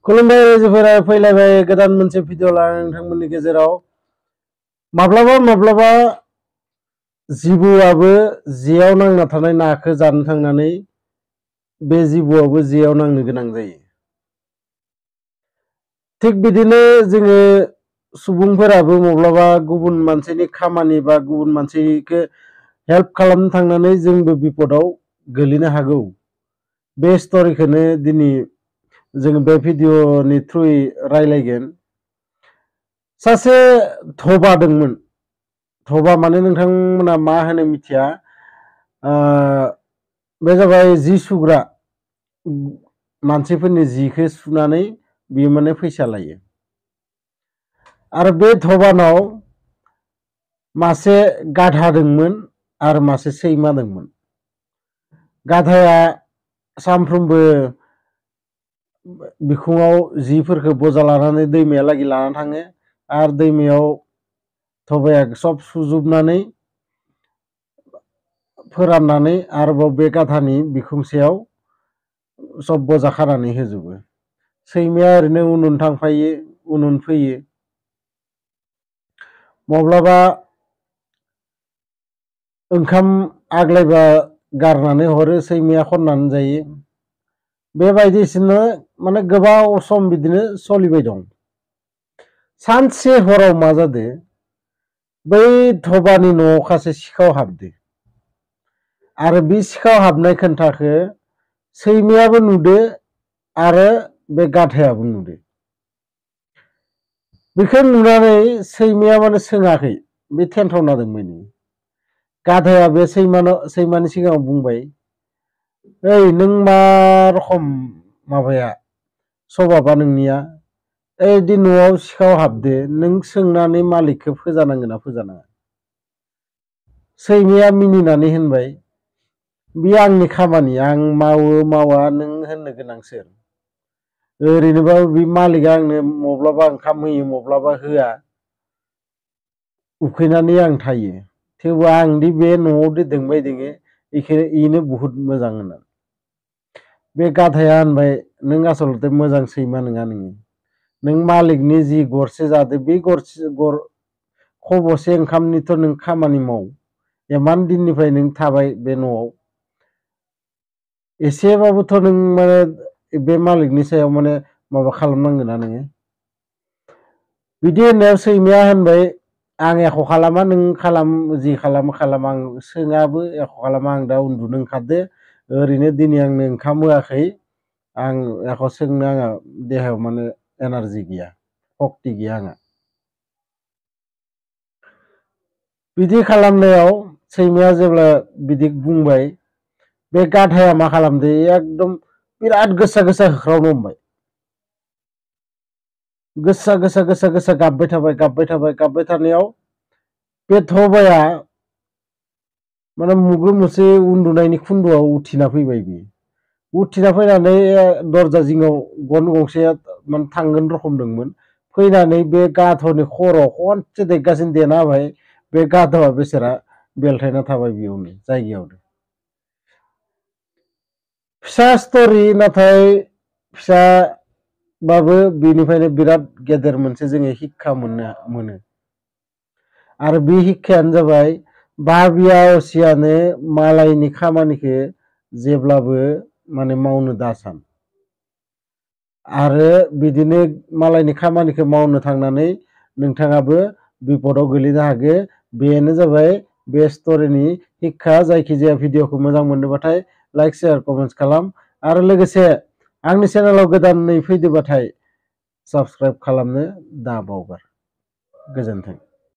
खुलुमबाय रायजोफोरा फैलायबाय गोदान मोनसे भिडिअ लानानै नोंथांमोननि गेजेराव माब्लाबा जिबौआबो जेयाव नांना थानाय नाखौ जानो थांनानै बे जिबौआबो जेयाव नांनो गोनां जायो। थिग बिदिनो जोङो सुबुंफोराबो माब्लाबा गुबुन मानसिनि खामानि बा गुबुन मानसिखौ हेल्प खालामनो थांनानै जोंबो बिपदाव गोलैनो हागौ। बे स्ट'रिखौनो दिनै जों बे भिडिअनि थ्रुयै रायलायगोन। सासे धबा दंमोन। धबा माने नोंथांमोना मा होनो मिथिया। बे जाबाय जि सुग्रा मानसिफोरनि जिखौ सुनानै बियो माने फैसा लायो। आरो बे धबानाव मासे गाधा दंमोन आरो मासे सैमा दंमोन। गाधाया सानफ्रोमबो बिखुङाव जिफोरखौ बजा लानानै दैमायालागै लाना थाङो आरो दैमायाव धबाया सब सुजोबनानै फोराननानै आरोबाव बे गाधानि बिखुंसेयाव सब बजा खानानै होजोबो। सैमाया ओरैनो उन उन थांफायो, उन उन फैयो। माब्लाबा ओंखाम आग्लायबा गारनानै हरो, सैमाया खननानै जायो। बेबायदिसिनो माने गोबाव सम बिदिनो सोलिबाय दं। सानसे हराव मा जादो, बै धबानि न'आव सासे सिखाव हाबदो आरो बे सिखाव हाबनाय खोन्थाखौ सैमायाबो नुदो आरो बे गाधायाबो नुदो। बेखौ नुनानै सैमाया माने सोङाखै, बे थेन्थावना दंमोन। गाधाया बे सैमानि सिगाङाव बुंबाय, ओइ नों मा रखम माबाया सभाबा नोंनिया, ओइदि न'आव सिखाव हाबदो, नों सोंनानै मालिकखौ फोजानांगोन ना फोजानाङा? सैमाया मिनिनानै होनबाय, बे आंनि खामानि, आं मावो मावा नों होननो गोनां सोर? ओरैनोबाबो बे मालिकआ आंनो माब्लाबा ओंखाम होयो, माब्लाबा होआ, उखैनानै आं थायो। थेवबो आं दि बे न'आव दोंबाय दोङो, बेनो बुहुत मोजां होननानै। बे गाधाया होनबाय, नों आसलते मोजां सैमा नङा नोङो। नों मालिकनि जि गरसे जादो, बे खबसे ओंखामनिथ' नों खामानि माव। इमान दिननिफ्राय नों थाबाय बे न'आव। एसेबाबोथ' नों माने बे मालिकनि सायाव माने माबा खालामनांगोन ना नोङो। बिदि होननायाव सैमाया होनबाय, आं एख' खालामा, नों जि खालामो खालाम, आं सोङाबो एख' खालामा, आं दा उन्दुनो ओंखारदो, ओरैनो दिनै आंनो ओंखाम होआखै, आं एख' सोंनो आंहा देहायाव माने एनार्जि गैया, सक्ति गैया आंहा। बिदि खालामनायाव सैमाया जेब्ला बिदि बुंबाय, बे गाधाया मा खालामदो, एकदम बिराद गोसा होख्रावनो हमबाय। गोसा गाबबाय थानायाव बे धबाया माने मुग्रोम मोनसे उन्दुनायनि खुन्दुआव उथिना फैबाय बियो। उथिना फैनानै दरजा जिङाव गन गंसेया माने थांगोन रखम दंमोन। फैनानै बे गाधनि खर'आव खनसे देगासिनो देना होबाय। बे गाधआ बेसारा बेलथायना थाबाय बेयावनो जायगायावनो। फिसा स्ट'रि, नाथाय फिसाबाबो बेनिफ्रायनो बिराद गेदेर मोनसे जोङो शिक्षा मोनो। आरो बे शिक्षायानो जाबाय, भाबिया असियानो मालायनि खामानिखौ जेब्लाबो माने मावनो दासान। आरो बिदिनो मालायनि खामानिखौ मावनो थांनानै नोंथाङाबो बिपदाव गोलैनो हागौ। बेनो जाबाय बे स्ट'रिनि शिक्षा। जायखिजाया भिडिअखौ मोजां मोनदोंबाथाय लाइक, शेयार, कमेन्ट्स खालाम। आरो लोगोसे आंनि चेनेलाव गोदानै फैदोंबाथाय साबस्क्राइब खालामनो दा बावगार। गोजोन्थों।